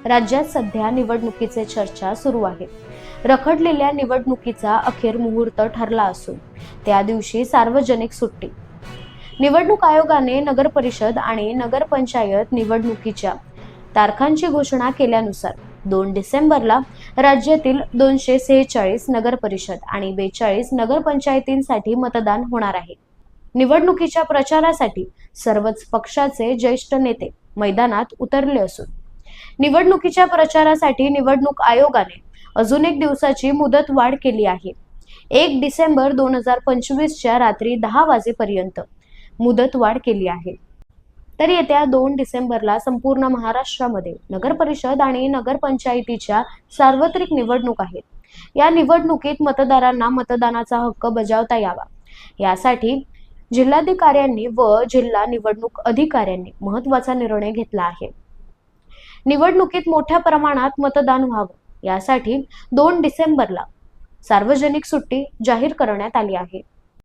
राज्यात सध्या निवडणुकीचे चर्चा सुरू आहे। रखडलेल्या निवडणुकीचा अखेर मुहूर्त ठरला असून त्या दिवशी सार्वजनिक सुट्टी। निवडणूक आयोगाने नगर परिषद आणि नगरपंचायत निवडणुकीच्या तारखांची घोषणा केल्यानुसार 2 डिसेंबरला राज्यातील 246 नगर परिषद आणि 42 नगरपंचायतींसाठी मतदान होणार आहे। निवडणुकीच्या प्रचारासाठी सर्वच पक्षाचे ज्येष्ठ नेते मैदानात उतरले असून निवडणुकीच्या प्रचारासाठी निवडणूक आयोगाने अजून 1 दिवसाची मुदत वाढ केली आहे। 1 डिसेंबर 2025 च्या रात्री 10 वाजेपर्यंत मुदत वाढ केली आहे। तर येत्या 2 डिसेंबरला संपूर्ण महाराष्ट्रामध्ये नगर परिषद आणि नगरपंचायतीच्या सार्वत्रिक निवडणूक आहेत। या निवडणुकीत मतदारांना मतदानाचा हक्क बजावता यावा यासाठी जिल्हाधिकाऱ्यांनी व जिल्हा निवडणूक अधिकाऱ्यांनी महत्त्वाचा निर्णय घेतला आहे। निवडणुकीत मोठ्या प्रमाणात मतदान व्हावं यासाठी 2 डिसेंबरला सार्वजनिक सुट्टी जाहीर करण्यात आली आहे।